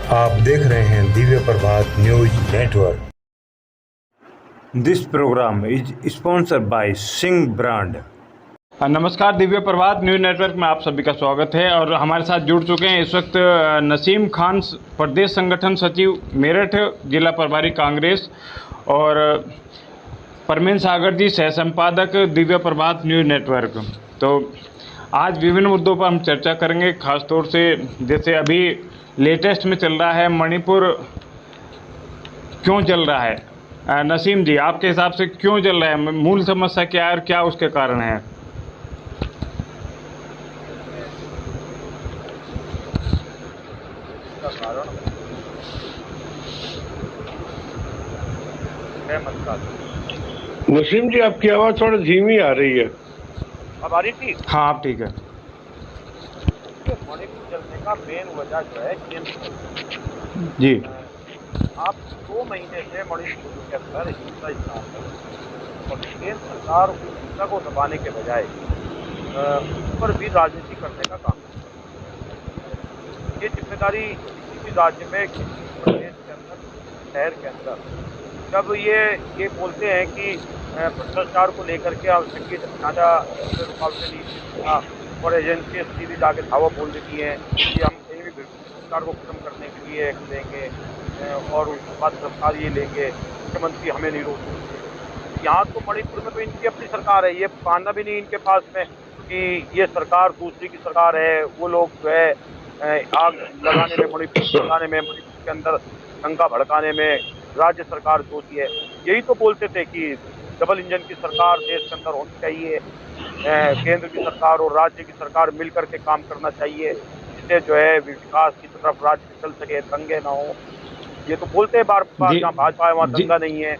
आप देख रहे हैं Divya Prabhat news network. This program is sponsored by Singh brand. नमस्कार, दिव्य प्रभात न्यूज नेटवर्क में आप सभी का स्वागत है। और हमारे साथ जुड़ चुके हैं इस वक्त नसीम खान, प्रदेश संगठन सचिव मेरठ, जिला प्रभारी कांग्रेस, और परमीन सागर जी, सह संपादक दिव्य प्रभात न्यूज नेटवर्क। तो आज विभिन्न मुद्दों पर हम चर्चा करेंगे, खासतौर से जैसे अभी लेटेस्ट में चल रहा है मणिपुर क्यों चल रहा है। नसीम जी, आपके हिसाब से क्यों चल रहा है, मूल समस्या क्या है और क्या उसके कारण है? नसीम जी, आपकी आवाज थोड़ी धीमी आ रही है। अब आ रही थी? हाँ, आप ठीक है। मणिपुर चलने का मेन वजह जो है केंद्र जी। आप 2 महीने से मणिपुर के अंदर हिंसा स्टार्ट है और केंद्र सरकार उस हिंसा को दबाने के बजाय उस पर भी राजनीति करने का काम है। ये जिम्मेदारी किसी राज्य में, किसी प्रदेश के अंदर, शहर के अंदर जब ये बोलते हैं कि भ्रष्टाचार को लेकर के आवश्यक ढांचा रुकावटें नहीं और एजेंसी सीधी जाके धावा बोल देती है कि हम कहीं भी भ्रष्टाचार को खत्म करने के लिए देंगे और उसके बाद गिरफ्तार ये लेंगे, मुख्यमंत्री हमें नहीं रोक सकते। यहाँ तो मणिपुर में तो इनकी अपनी सरकार है, ये बहाना भी नहीं इनके पास में कि ये सरकार दूसरी की सरकार है। वो लोग जो है आग लगाने में, मणिपुर लगाने में, मणिपुर के अंदर दंगा भड़काने में राज्य सरकार दोषी है। यही तो बोलते थे कि डबल इंजन की सरकार देश के अंदर होनी चाहिए, केंद्र की सरकार और राज्य की सरकार मिलकर के काम करना चाहिए, जिससे जो है विकास की तरफ राज्य चल सके, दंगे ना हो। ये तो बोलते हैं बार बार, जहाँ भाजपा है वहाँ दंगा नहीं है,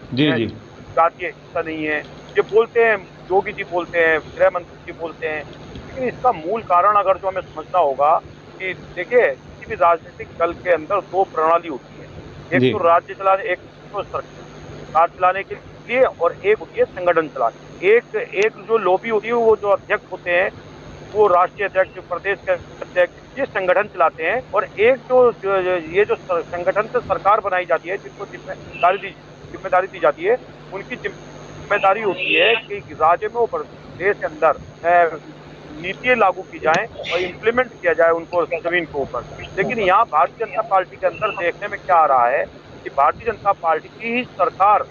जातीय हिंसा नहीं है, ये बोलते हैं। योगी जी बोलते हैं, गृह मंत्री जी बोलते हैं, लेकिन इसका मूल कारण अगर जो हमें समझना होगा कि देखिए, किसी भी राजनीतिक दल के अंदर 2 प्रणाली होती है, एक तो राज्य चलाने, एक तो सरकार चलाने के लिए, और एक होती है संगठन चलाने। एक जो लॉबी होती है, वो जो अध्यक्ष होते हैं, वो राष्ट्रीय अध्यक्ष, प्रदेश के अध्यक्ष, ये संगठन चलाते हैं। और एक ये जो संगठन से सरकार बनाई जाती है, जिनको जिम्मेदारी दी जाती है, उनकी जिम्मेदारी होती है कि राज्य में, वो देश के अंदर नीतियाँ लागू की जाएं और इम्प्लीमेंट किया जाए उनको जमीन के ऊपर। लेकिन यहाँ भारतीय जनता पार्टी के अंदर देखने में क्या आ रहा है कि भारतीय जनता पार्टी की ही सरकार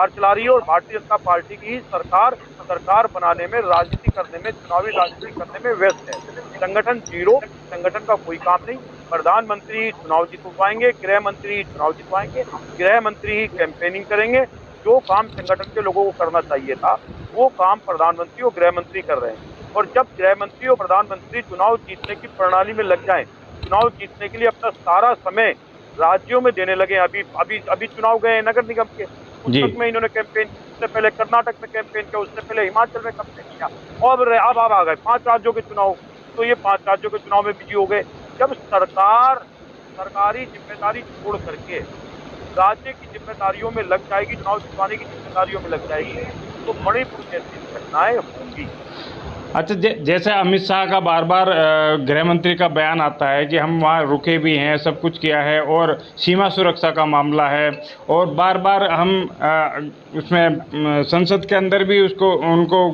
चला रही है और भारतीय जनता पार्टी की ही सरकार बनाने में, राजनीति करने में, चुनावी राजनीति करने में व्यस्त है। संगठन जीरो, संगठन का कोई काम नहीं। प्रधानमंत्री चुनाव जितवाएंगे, गृह मंत्री चुनाव जितवाएंगे, गृह मंत्री ही कैंपेनिंग करेंगे। जो काम संगठन के लोगों को करना चाहिए था, वो काम प्रधानमंत्री और गृह मंत्री कर रहे हैं। और जब गृह मंत्री और प्रधानमंत्री चुनाव जीतने की प्रणाली में लग जाएं, चुनाव जीतने के लिए अपना सारा समय राज्यों में देने लगे। अभी चुनाव गए नगर निगम के, उस में इन्होंने कैंपेन, उससे पहले कर्नाटक में कैंपेन किया, उससे पहले हिमाचल में कैंपेन किया, और अब आ गए 5 राज्यों के चुनाव। तो ये 5 राज्यों के चुनाव में बिजी हो गए। जब सरकारी जिम्मेदारी छोड़ करके राज्य की जिम्मेदारियों में लग जाएगी, चुनाव जितवाने की जिम्मेदारियों में लग जाएगी, तो मणिपुर जैसी घटनाएं होंगी। अच्छा, जैसे अमित शाह का बार बार गृह मंत्री का बयान आता है कि हम वहाँ रुके भी हैं, सब कुछ किया है, और सीमा सुरक्षा का मामला है, और बार बार हम उसमें संसद के अंदर भी उनको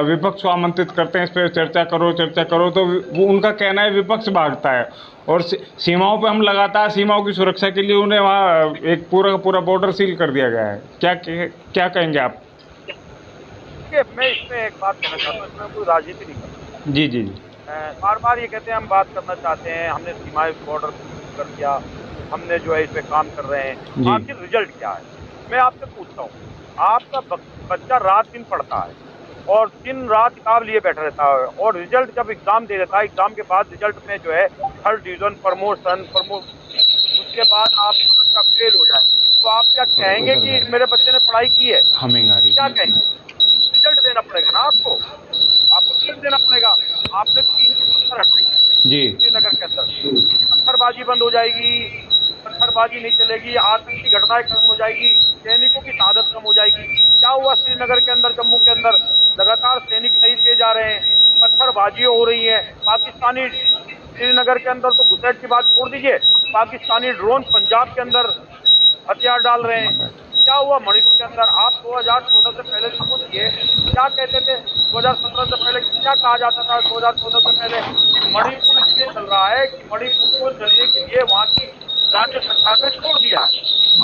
विपक्ष को आमंत्रित करते हैं, इस पर चर्चा करो, तो वो उनका कहना है विपक्ष भागता है। और सीमाओं पे हम लगातार सीमाओं की सुरक्षा के लिए उन्हें वहाँ एक पूरा बॉर्डर सील कर दिया गया है। क्या कहेंगे आप? मैं इसमें एक बात कहना चाहता हूँ, इसमें कोई राजनीति नहीं करता। जी। बार बार ये कहते हैं हम बात करना चाहते हैं, हमने सीमाएं बॉर्डर कर दिया, हमने जो है इस पे काम कर रहे हैं। आखिर रिजल्ट क्या है? मैं आपसे पूछता हूँ, आपका बच्चा रात दिन पढ़ता है और दिन रात किताब लिए बैठा रहता है, और रिजल्ट जब एग्जाम दे देता है, एग्जाम के बाद रिजल्ट में जो है 3rd डिवीजन, प्रमोशन, उसके बाद आप बच्चा फेल हो जाए, तो आप क्या कहेंगे कि मेरे बच्चे ने पढ़ाई की है? क्या कहेंगे? रिजल्ट देना पड़ेगा ना आपको रिजल्ट देना पड़ेगा। आपने 3 पत्थर हटाई जी श्रीनगर के अंदर, पत्थरबाजी बंद हो जाएगी, पत्थरबाजी नहीं चलेगी, आतंकी घटनाएं खत्म हो जाएगी, सैनिकों की शहादत कम हो जाएगी। क्या हुआ श्रीनगर के अंदर, जम्मू के अंदर लगातार सैनिक शहीद किए जा रहे हैं, पत्थरबाजी हो रही है, पाकिस्तानी श्रीनगर के अंदर तो घुसपैठ की बात छोड़ दीजिए, पाकिस्तानी ड्रोन पंजाब के अंदर हथियार डाल रहे हैं। क्या हुआ मणिपुर के अंदर? आप 2014 से पहले सोचिए, क्या कहते थे 2017 से पहले, क्या कहा जाता था 2014 से पहले कि मणिपुर इसलिए चल रहा है कि मणिपुर को चलने के लिए वहाँ की राज्य सरकार ने छोड़ दिया।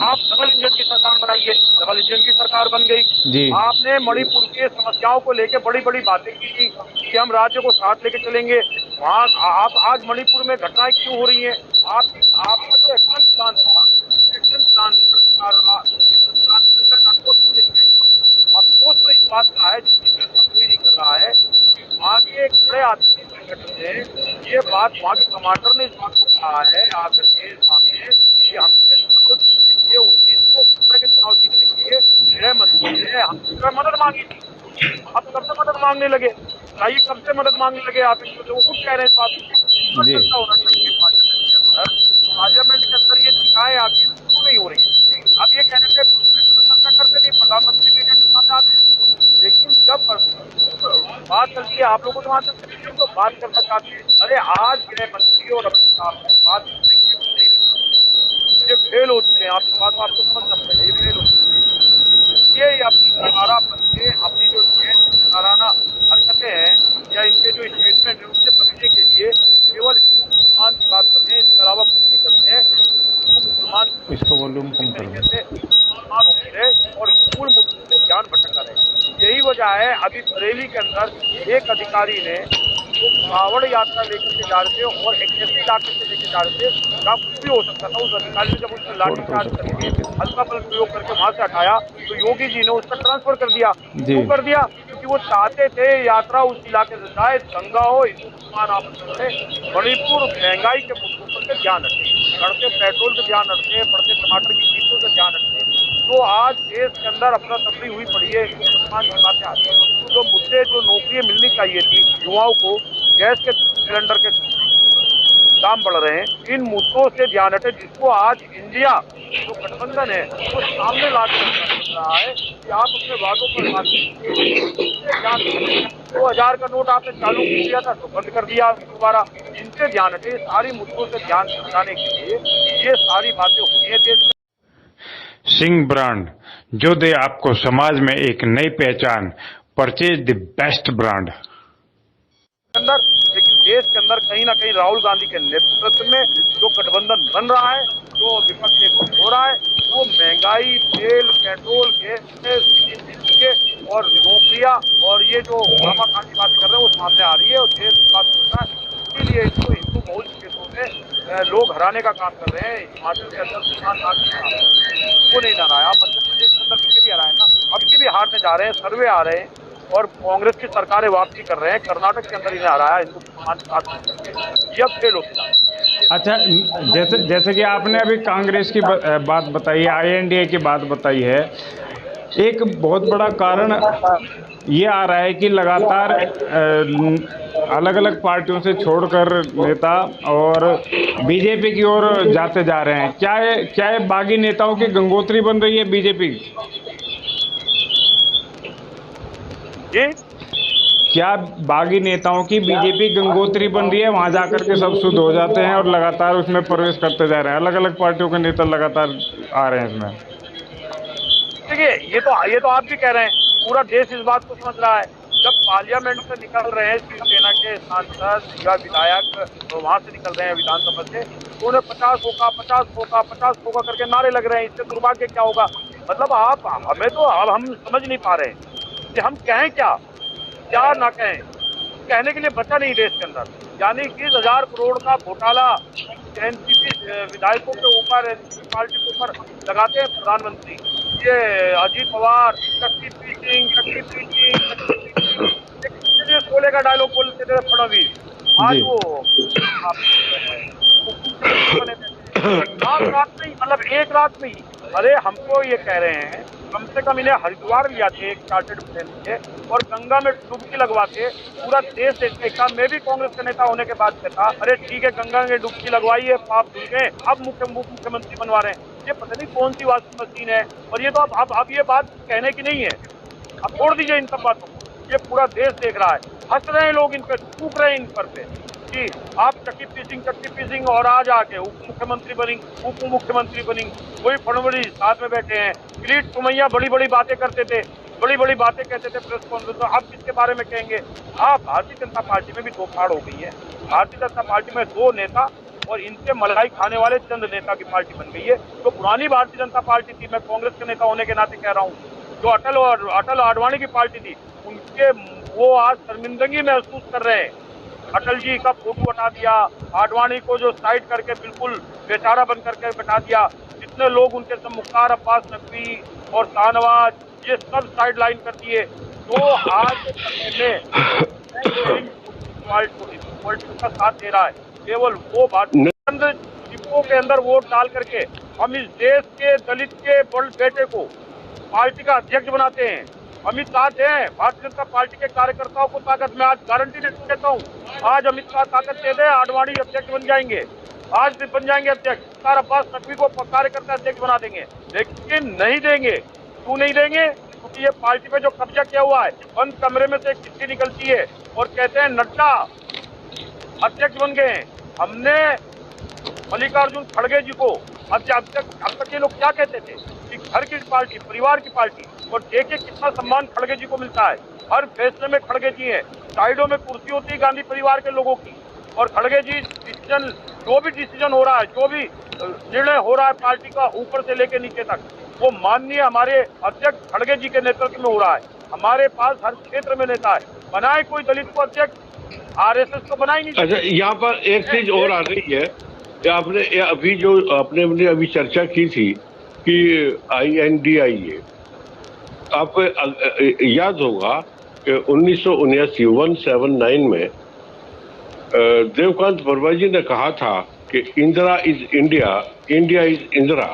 आप डबल इंजन की सरकार बनाइए, डबल इंजन की सरकार बन जी। गई। आपने मणिपुर के समस्याओं को लेकर बड़ी बड़ी बातें की थी कि हम राज्य को साथ लेके चलेंगे। वहाँ आप आज मणिपुर में घटनाएं क्यों हो रही हैं? आपका जो एक्शन प्लान था, एक्शन प्लान अफसोस तो इस बात का है जिसकी चर्चा कोई नहीं कर रहा है। वहाँ के एक बड़े आतंकी संगठन ने ये बात, वहाँ के कमांडर ने इस बात को कहा है आकर के सामने कि हमसे चुनाव जीतने के लिए 1915 के चुनाव जीतने के लिए गृह मंत्री ने हमसे मदद मांगी थी। अब कब से मदद मांगने लगे? बताइए कब से मदद मांगने लगे आप? वो खुद कह रहे हैं इस बात को। जी। होना चाहिए पार्लियामेंट के अंदर ये शिकायत आखिर क्यों नहीं हो रही है? आप ये कहने पे चर्चा करते नहीं, प्रधानमंत्री के सामने आते हैं, लेकिन जब बात चलती है आप लोगों को वहाँ से तो बात करना चाहते हैं। अरे आज गृह मंत्री और अमित शाह ने बात करने के लिए ये फेल हो चुके हैं। आप इस बात को आपको समझना पड़ेगा, ये फेल हो चुके हैं। ये अपनी सहारापन के, अपनी जो सराहना हरकतें हैं या इनके जो स्टेटमेंट है उससे बचने के लिए केवल मुसलमान की बात करते हैं, इसके अलावा कुछ नहीं करते हैं। मुसलमान इसका वॉल्यूम कम कर दो। मुसलमान होते रहे और मूल मुद्दों से ज्ञान भटकता रहे। यही वजह है अभी बरेली के अंदर एक अधिकारी ने वो कावड़ यात्रा लेकर के जा रहे थे और एक ऐसे इलाके से लेकर जा रहे थे जहाँ कुछ भी हो सकता था। उस अधिकारी ने जब उसने लाठीचार्ज करके हल्का बल प्रयोग करके वहां से हटाया तो योगी जी ने उसका ट्रांसफर कर दिया। क्यों कर दिया? क्योंकि वो चाहते थे यात्रा उस इलाके से जाए, दंगा हो, हिंदू मुसलमान आपस में। मणिपुर महंगाई के मुद्दों पर ध्यान रखे, बढ़ते पेट्रोल का ध्यान रखे, बढ़ते टमाटर की कीमतों का ध्यान रखे। तो आज देश के अंदर अफरा तफरी हुई पड़ी है, मुसलमान की बातें आती हैं। जो मुद्दे, जो नौकरियां मिलनी चाहिए थी युवाओं को, गैस के सिलेंडर के दाम बढ़ रहे हैं, इन मुद्दों से ध्यान हटे, जिसको आज इंडिया जो गठबंधन है वो सामने ला रहा है कि आप अपने वादों पर बात कीजिए। 2000 का नोट आपने चालू किया था तो बंद कर दिया दोबारा। इनसे ध्यान हटे, सारी मुद्दों से ध्यान हटाने के लिए ये सारी बातें होती है देश में। सिंह ब्रांड, जो दे आपको समाज में एक नई पहचान। Purchase the best brand. अंदर, लेकिन देश के अंदर कहीं ना कहीं राहुल गांधी के नेतृत्व में जो गठबंधन बन रहा है, जो विपक्ष एक हो रहा है, वो महंगाई, तेल, पेट्रोल, गैस और नौकरियां और ये जो खामाखानी बात कर रहे हैं वो सामने आ रही है और देश बात कर रहा है। इसीलिए इसको हिंदू बहुल क्षेत्रों में लोग हराने का काम कर रहे हैं। हिमाचल के अंदर वो नहीं हराया, आप मध्य प्रदेश के अंदर भी हराए ना, अब की भी हारने जा रहे हैं, सर्वे आ रहे हैं और कांग्रेस की सरकारें वापसी कर रहे हैं। कर्नाटक के अंदर इन्हें हराया हिंदू मुसलमान के साथ, ये अब फेल होती है। अच्छा, जैसे कि आपने अभी कांग्रेस की बात बताई है, INDA की बात बताई है, एक बहुत बड़ा कारण ये आ रहा है कि लगातार अलग अलग पार्टियों से छोड़कर नेता और बीजेपी की ओर जाते जा रहे हैं। क्या ये बागी नेताओं की गंगोत्री बन रही है बीजेपी? क्या बागी नेताओं की बीजेपी गंगोत्री बन रही है? वहां जाकर के सब शुद्ध हो जाते हैं और लगातार उसमें प्रवेश करते जा रहे हैं। अलग अलग पार्टियों के नेता लगातार आ रहे हैं इसमें। देखिए, ये तो आप भी कह रहे हैं, पूरा देश इस बात को समझ रहा है। जब पार्लियामेंट से निकल रहे हैं शिवसेना के सांसद या विधायक, तो वहां से निकल रहे हैं विधानसभा से, तो उन्हें 50 होगा करके नारे लग रहे हैं। इससे दुर्भाग्य क्या होगा? मतलब आप हमें तो अब हम समझ नहीं पा रहे हैं कि हम कहें क्या ना कहें। कहने के लिए बचा नहीं देश के अंदर। यानी 20,000 करोड़ का घोटाला एनसीपी विधायकों के ऊपर, एनसीपी पार्टी के ऊपर लगाते हैं प्रधानमंत्री। ये अजीत पवार शोले का डायलॉग बोलते थे फडणवीस, आज वो रात में, मतलब एक रात में ही। अरे हम तो ये कह रहे हैं कम से कम इन्हें हरिद्वार लिया थे एक चार्टेड प्लेन के और गंगा में डुबकी लगवा के पूरा देश देखा। मैं भी कांग्रेस का नेता होने के बाद कहता, अरे ठीक है गंगा में डुबकी लगवाई है, पाप धुल गए, अब मुख्यमंत्री बनवा रहे हैं। ये पता नहीं कौन सी वॉशिंग मशीन है। और ये तो अब ये बात कहने की नहीं है, अब छोड़ दीजिए इन सब बातों को। ये पूरा देश देख रहा है, हंस रहे हैं लोग इन पर, थूक रहे हैं इन पर पे। कि आप चक्की पीसिंग और आज आके उप मुख्यमंत्री बनी, वही फडणवीस साथ में बैठे हैं। किरीट सोमैया बड़ी बड़ी बातें करते थे, बड़ी बड़ी बातें कहते थे प्रेस कॉन्फ्रेंस में, अब किसके बारे में कहेंगे? भारतीय जनता पार्टी में भी दो फाड़ हो गई है। भारतीय जनता पार्टी में दो नेता और इनसे मलाई खाने वाले चंद नेता की पार्टी बन गई है। जो पुरानी भारतीय जनता पार्टी थी, मैं कांग्रेस के नेता होने के नाते कह रहा हूँ, जो अटल आडवाणी की पार्टी थी, उनके वो आज शर्मिंदगी महसूस कर रहे हैं। अटल जी का फोटो हटा दिया, आडवाणी को जो साइड करके बिल्कुल बेचारा बन करके बैठा दिया, जितने लोग उनके सब मुख्तार अब्बास नकवी और शाहनवाज, ये सब साइड लाइन कर दिए। तो आज पॉलिटिक्स का साथ दे रहा है केवल वो भारतीय डिब्बों के अंदर वोट डाल करके हम इस देश के दलित के बेटे को पार्टी का अध्यक्ष बनाते हैं। अमित शाह हैं भारतीय जनता पार्टी के कार्यकर्ताओं को ताकत, मैं आज गारंटी देता हूँ, आज अमित शाह ताकत दे दे, आडवाणी अध्यक्ष बन जाएंगे, आज भी बन जाएंगे अध्यक्ष, मुख्तार अब्बास नकवी को कार्यकर्ता अध्यक्ष बना देंगे। लेकिन नहीं देंगे। क्यों नहीं देंगे? क्योंकि ये पार्टी पे जो कब्जा किया हुआ है, बंद कमरे में से एक चिट्ठी निकलती है और कहते हैं नड्डा अध्यक्ष बन गए हैं। हमने मल्लिकार्जुन खड़गे जी को अब तक ये लोग क्या कहते थे कि घर की पार्टी, परिवार की पार्टी, और देखिए कितना सम्मान खड़गे जी को मिलता है। हर फैसले में खड़गे जी है, साइडों में कुर्सी होती है गांधी परिवार के लोगों की, और खड़गे जी जो भी डिसीजन हो रहा है, जो भी निर्णय हो रहा है पार्टी का ऊपर से लेके नीचे तक, वो माननीय हमारे अध्यक्ष खड़गे जी के नेतृत्व में हो रहा है। हमारे पास हर क्षेत्र में नेता है, बनाए कोई दलित को अध्यक्ष, आरएसएस को बनाई नहीं। अच्छा, यहाँ पर एक चीज और आ रही है, आपने अभी जो आपने अभी चर्चा की थी कि INDIA, आपको याद होगा कि 1979 में देवकांत वर्मा जी ने कहा था कि Indira is India, India is Indira.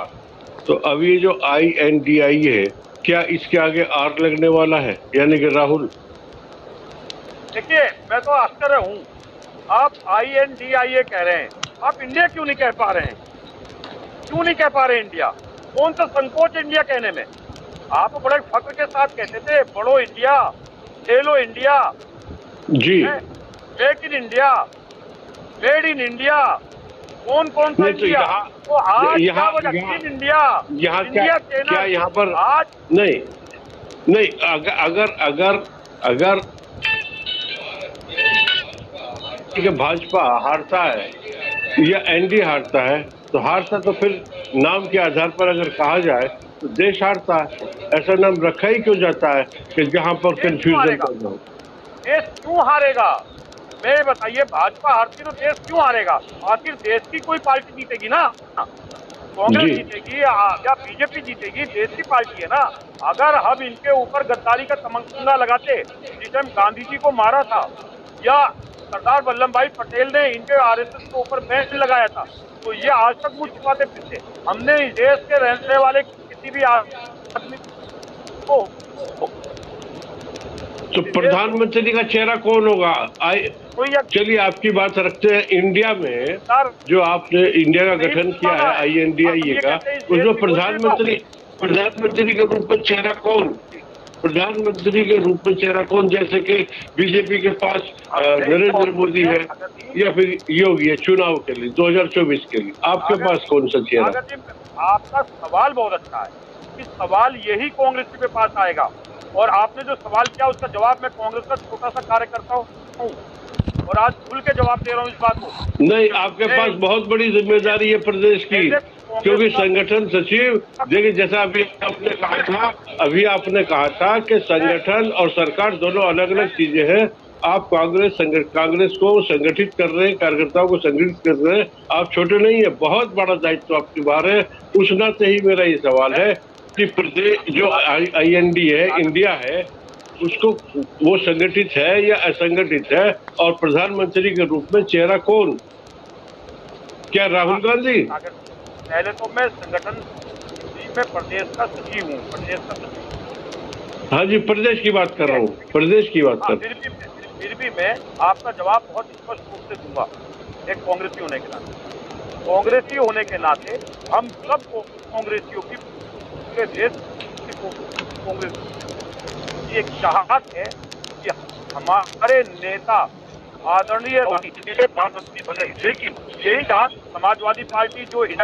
तो अब ये जो INDIA है, क्या इसके आगे आर लगने वाला है? यानी कि राहुल, देखिए मैं तो आश्चर्य हूँ, आप INDIA कह रहे हैं, आप इंडिया क्यों नहीं कह पा रहे हैं? क्यों नहीं कह पा रहे इंडिया? कौन सा संकोच इंडिया कहने में? आप बड़े फख्र के साथ कहते थे बड़ो इंडिया, खेलो इंडिया जी, make in India, made in India, कौन सा इंडिया? तो आज यहाँ इंडिया, इंडिया क्या यहाँ पर आज नहीं अगर भाजपा हारता है या NDA हारता है, तो हारता तो फिर नाम के आधार पर अगर कहा जाए तो देश हारता है। ऐसा नाम रखा ही क्यों जाता है कि जहां पर कंफ्यूजन पैदा हो? देश क्यों हारेगा? मैं बताइए, भाजपा हारती तो देश क्यों हारेगा? आखिर देश की कोई पार्टी जीतेगी ना, कांग्रेस जीतेगी या बीजेपी जीतेगी, देश की पार्टी है ना। अगर हम इनके ऊपर गद्दारी का तमंगा लगाते, जिस टाइम गांधी जी को मारा था, या सरदार वल्लभ भाई पटेल ने इनके RSS के ऊपर बैन लगाया था, तो ये आज तक मुझ छुपाते फिरते। हमने इस देश के रहने वाले किसी भी आदमी को, तो प्रधानमंत्री का चेहरा कौन होगा? चलिए आपकी बात रखते हैं। इंडिया में जो आपने इंडिया का गठन किया है INDIA का, उसमें प्रधानमंत्री के रूप में चेहरा कौन? प्रधानमंत्री के रूप में चेहरा कौन? जैसे कि बीजेपी के पास नरेंद्र मोदी है या फिर योगी है चुनाव के लिए 2024 के लिए, आपके पास कौन सा चेहरा? आपका सवाल बहुत अच्छा है कि सवाल यही कांग्रेस के पास आएगा, और आपने जो सवाल किया उसका जवाब मैं कांग्रेस का छोटा सा कार्यकर्ता हूँ और आज खुल के जवाब दे रहा हूँ इस बात को। नहीं, आपके पास बहुत बड़ी जिम्मेदारी है प्रदेश की, क्योंकि संगठन सचिव, देखिए जैसा अभी आपने कहा था कि संगठन और सरकार दोनों अलग अलग चीजें हैं। आप कांग्रेस को संगठित कर रहे हैं, कार्यकर्ताओं को संगठित कर रहे हैं। आप छोटे नहीं है, बहुत बड़ा दायित्व आपके बाहर है। उस नाते ही मेरा ये सवाल है कि प्रदेश जो INDIA है, इंडिया है, उसको वो संगठित है या असंगठित है, और प्रधानमंत्री के रूप में चेहरा कौन? क्या राहुल गांधी? पहले तो मैं संगठन में प्रदेश का सचिव हूँ, प्रदेश का सचिव। हाँ जी, प्रदेश की बात कर रहा हूँ, प्रदेश की बात कर। फिर भी मैं आपका जवाब बहुत स्पष्ट रूप से दूंगा। एक कांग्रेसी होने के नाते, कांग्रेसी होने के नाते हम सब कांग्रेसियों की, पूरे देश की कांग्रेस की एक चाहत है कि हमारे नेता आदरणीय प्रधानमंत्री बने, लेकिन यही जहाँ समाजवादी पार्टी जो एक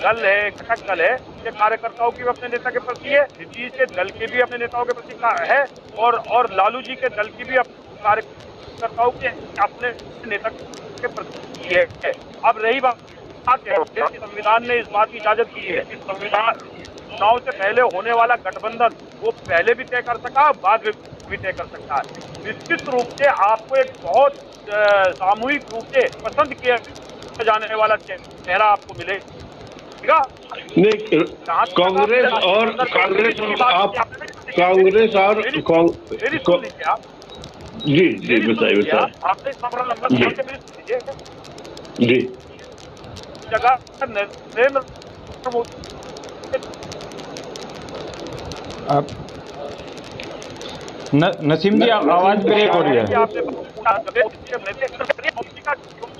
दल है, एक घटक दल है, ये कार्यकर्ताओं की भी अपने नेता के प्रति है, नीतीश के दल के भी अपने नेताओं के प्रति है, और लालू जी के दल की भी कार्यकर्ताओं के अपने नेता के प्रति है। अब रही बात संविधान ने इस बात की इजाजत दी है कि संविधान चुनाव से पहले होने वाला गठबंधन वो पहले भी तय कर सका, बाद में भी तय कर सकता है। निश्चित रूप से आपको एक बहुत सामूहिक रूप से पसंद किया जाने वाला चेहरा आपको मिलेगा। नहीं, कांग्रेस और जी बताइए आपने नंबर जी जगह नरेंद्र मोदी नसीम जी आवाज ब्रेक हो रही है।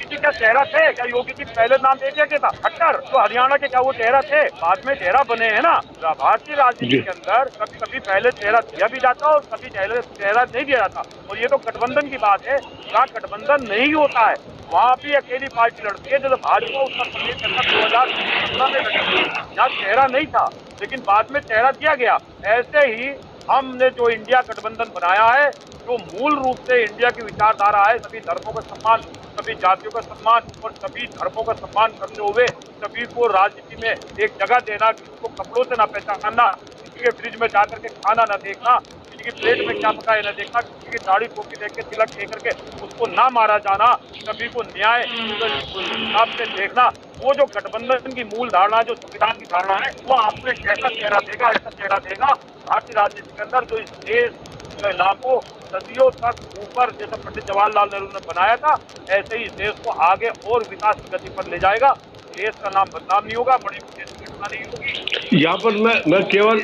योगी का चेहरा थे क्या? योगी जी पहले नाम दे दिया गया था खट्टर, तो हरियाणा के क्या वो चेहरा थे? बाद में चेहरा बने हैं ना। भारतीय राजनीति के अंदर कभी कभी पहले चेहरा दिया भी जाता और कभी चेहरा नहीं दिया जाता। और ये तो गठबंधन की बात है, जहाँ गठबंधन नहीं होता है वहाँ भी अकेली पार्टी लड़ती है। जैसे भाजपा उत्तर प्रदेश के अंदर 2017 में लड़ी थी, जहाँ चेहरा नहीं था लेकिन बाद में चेहरा दिया गया। ऐसे ही हमने जो इंडिया गठबंधन बनाया है, जो मूल रूप से इंडिया की विचारधारा है, सभी धर्मों का सम्मान, सभी जातियों का सम्मान और सभी धर्मों का सम्मान करते हुए सभी को राजनीति में एक जगह देना, किसी को कपड़ों से ना पहचानना, किसी के फ्रिज में जाकर के खाना न देखना, किसी की प्लेट में क्या पका है न देखना, किसी की दाढ़ी टोपी देख के तिलक दे करके उसको ना मारा जाना, सभी को न्याय हिसाब से देखना। वो जो गठबंधन की मूल धारणा, जो संविधान की धारणा है, वो आपको एक ऐसा चेहरा देगा, ऐसा चेहरा देगा भारतीय राजनीति के अंदर जो इस देश के नाम को सदियों तक ऊपर, जैसे पंडित जवाहरलाल नेहरू ने बनाया था, ऐसे ही देश को आगे और विकास की गति पर ले जाएगा। देश का नाम बदनाम नहीं होगा, बड़ी घटना नहीं होगी। यहाँ पर मैं केवल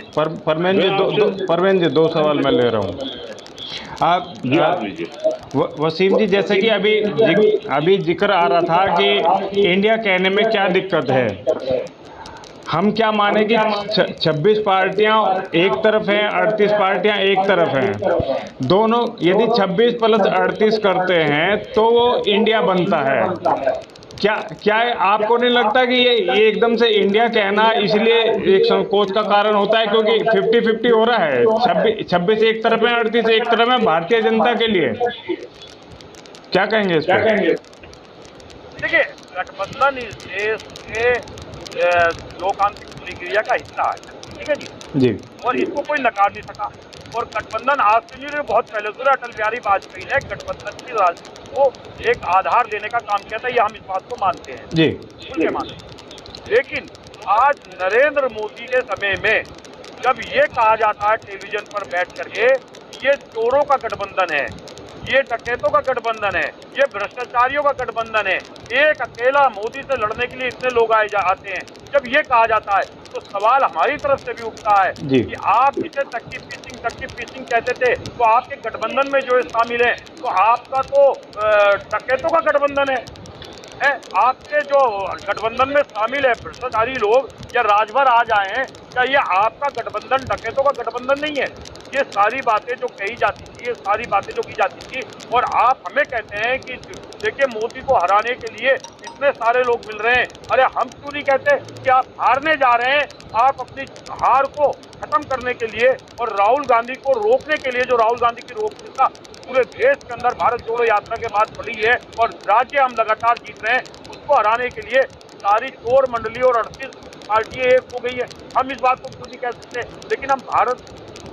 परवेन जी दो सवाल मैं ले रहा हूँ। आप वसीम जी, जैसे कि अभी जिक्र आ रहा था कि इंडिया कहने में क्या दिक्कत है, हम क्या माने कि 26 पार्टियां एक तरफ हैं, 38 पार्टियां एक तरफ हैं, दोनों यदि 26 प्लस 38 करते हैं तो वो इंडिया बनता है। क्या आपको नहीं लगता कि ये एकदम से इंडिया कहना इसलिए एक संकोच का कारण होता है क्योंकि 50-50 हो रहा है, 26 एक तरफ है, 38 एक तरफ है भारतीय जनता के लिए? क्या कहेंगे इस पर? देखिए, गठबंधन इस देश के लोकतांत्रिक प्रक्रिया का हिस्सा है, ठीक है जी, और इसको कोई नकार नहीं सका। और गठबंधन आज से नहीं, बहुत पहले से अटल बिहारी वाजपेयी ने गठबंधन की राजनीति को एक आधार देने का काम किया था, ये हम इस बात को मानते हैं जी, बिल्कुल मानते हैं। लेकिन आज नरेंद्र मोदी के समय में जब ये कहा जाता है टेलीविजन पर बैठ करके ये चोरों का गठबंधन है, ये डकैतों का गठबंधन है, ये भ्रष्टाचारियों का गठबंधन है, एक अकेला मोदी से लड़ने के लिए इतने लोग आते हैं, जब ये कहा जाता है तो सवाल हमारी तरफ से भी उठता है कि आप इसे तक्की पीसिंग कहते थे, तो आपके गठबंधन में जो शामिल है तो आपका तो डकैतों का गठबंधन है। आपके जो गठबंधन में शामिल है भ्रष्टाचारी लोग या राजभर आ जाए हैं, क्या ये आपका गठबंधन डकैतों का गठबंधन नहीं है? ये सारी बातें जो कही जाती थी, ये सारी बातें जो की जाती थी, और आप हमें कहते हैं कि देखिए मोदी को हराने के लिए इतने सारे लोग मिल रहे हैं। अरे हम क्यों नहीं कहते कि आप हारने जा रहे हैं? आप अपनी हार को खत्म करने के लिए और राहुल गांधी को रोकने के लिए, जो राहुल गांधी की रोकने पूरे देश के अंदर भारत जोड़ो यात्रा के बाद बढ़ी है और राज्य हम लगातार जीत रहे हैं, उसको हराने के लिए सारी चोर मंडली और 38 पार्टियां एक हो गई है। हम इस बात को क्यों नहीं कह सकते? लेकिन हम भारत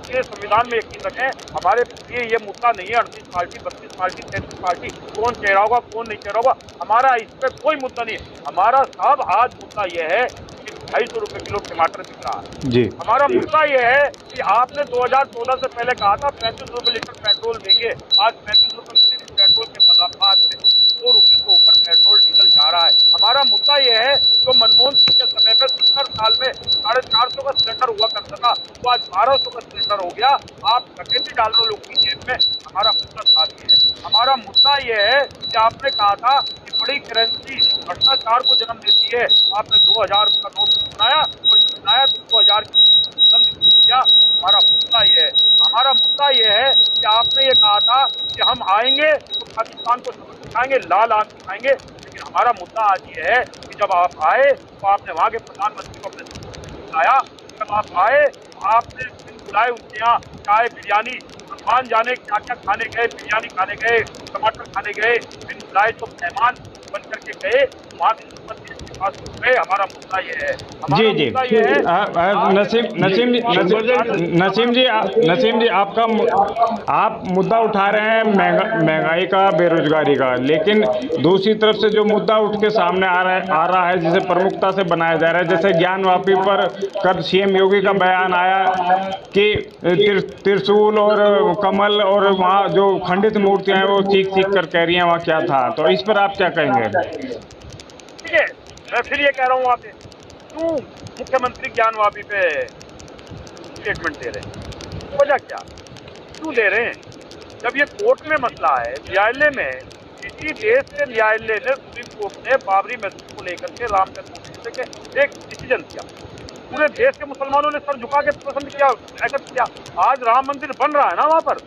के संविधान में यकीन रखें, हमारे लिए ये मुद्दा नहीं है 38 पार्टी, 32 पार्टी, 33 पार्टी, कौन चेहरा होगा कौन नहीं चेहरा होगा, हमारा इस पर कोई मुद्दा नहीं है। हमारा साहब आज मुद्दा यह है कि 250 रुपये किलो टमाटर बिक रहा है जी। हमारा मुद्दा यह है कि आपने 2014 से पहले कहा था 35 रुपये लीटर पेट्रोल देंगे, आज 35 रुपये लीटर पेट्रोल के बाद से 2 रुपये से ऊपर पेट्रोल डीजल जा रहा है। हमारा मुद्दा यह है जो मनमोहन सिंह के समय में 70 साल में 450 का सिलेंडर हुआ करता था, तो आज 1200 का सिलेंडर हो गया। आप डकैती डाल रहे हो लोग की जेब में, हमारा मुद्दा साथ ही है। हमारा मुद्दा यह है कि आपने कहा था कि बड़ी करेंसी भ्रष्टाचार को जन्म देती है, आपने 2000 का नोट बनाया और बनाया 2000 किया। हमारा मुद्दा यह है, हमारा मुद्दा यह है कि आपने ये कहा था कि हम आएंगे तो मुसलमान को सबक सिखाएंगे, लाल आंख दिखाएंगे। लेकिन हमारा मुद्दा आज ये है कि जब आप आए तो आपने वहाँ के प्रधानमंत्री को अपने बुलाया, जब आप आए आपने बुलाए उनके यहाँ चाय बिरयानी भगवान जाने क्या क्या खाने गए, बिरयानी खाने गए, टमाटर खाने गए, बिन बुलाए तो मेहमान बन करके गए, वहाँ की संपत्ति के पास गए। हमारा मुद्दा ये है, हमारा जी मुद्दा ये है। नसीम जी आप मुद्दा उठा रहे हैं महंगाई का, बेरोजगारी का, लेकिन दूसरी तरफ से जो मुद्दा उठ के सामने आ रहा है जिसे प्रमुखता से बनाया जा रहा है, जैसे ज्ञानवापी पर कल सीएम योगी का बयान आया कि त्रिशूल और कमल और वहाँ जो खंडित मूर्तियां हैं वो चीख कर कह रही हैं वहाँ क्या था, तो इस पर आप क्या कहेंगे? ठीक है, मैं फिर ये कह रहा हूँ वहाँ पे क्यों मुख्यमंत्री ज्ञानवापी पे स्टेटमेंट दे रहे हैं, वजह क्या, क्यों दे रहे हैं? जब ये कोर्ट में मसला है, न्यायालय में, किसी देश के न्यायालय ने, सुप्रीम कोर्ट ने बाबरी मस्जिद को लेकर के राम जन्मभूमि के एक डिसीजन किया, पूरे देश के मुसलमानों ने सर झुका के पसंद किया, एक्सेप्ट किया। आज राम मंदिर बन रहा है ना वहाँ पर,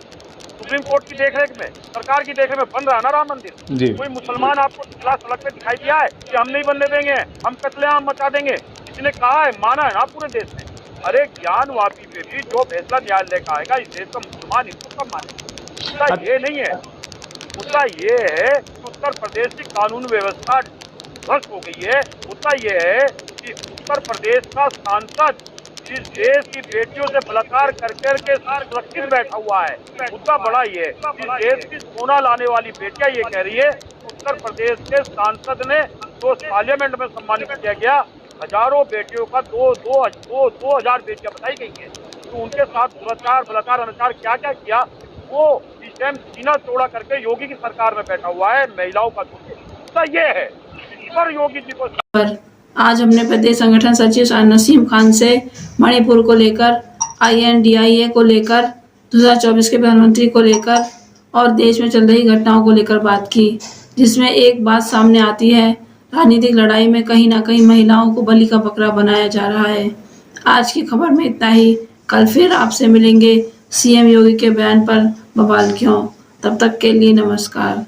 सुप्रीम कोर्ट की देखरेख में, सरकार की देखरेख में बन रहा है ना राम मंदिर। कोई मुसलमान आपको सड़क पे दिखाई दिया है कि हम नहीं बनने देंगे, हम कत्लेआम मचा देंगे? इसने कहा है, माना है ना पूरे देश में। अरे ज्ञानवापी पे भी जो फैसला न्यायालय का आएगा, इस देश का मुसलमान इसको कब माने? मुद्दा ये नहीं है, मुद्दा ये है कि उत्तर प्रदेश की कानून व्यवस्था ध्वस्त हो गई है। मुद्दा ये है कि उत्तर प्रदेश का सांसद इस देश की बेटियों से बलात्कार करके सुरक्षित बैठा हुआ है। मुद्दा बड़ा ये है, इस देश की सोना लाने वाली बेटियां ये कह रही है, उत्तर प्रदेश के सांसद ने जो पार्लियामेंट में सम्मानित किया गया, हजारों बेटियों का 2000 बेटियां बताई गई है, तो उनके साथ दुराचार, बलात्कार, अनाचार क्या क्या किया, वो इस टाइम सीना चौड़ा करके योगी की सरकार में बैठा हुआ है, महिलाओं का मुद्दा ये है। इस पर योगी जी को आज हमने प्रदेश संगठन सचिव नसीम खान से मणिपुर को लेकर, INDIA को लेकर, 2024 के प्रधानमंत्री को लेकर और देश में चल रही घटनाओं को लेकर बात की, जिसमें एक बात सामने आती है, राजनीतिक लड़ाई में कहीं ना कहीं महिलाओं को बलि का बकरा बनाया जा रहा है। आज की खबर में इतना ही, कल फिर आपसे मिलेंगे। CM योगी के बयान पर बवाल क्यों? तब तक के लिए नमस्कार।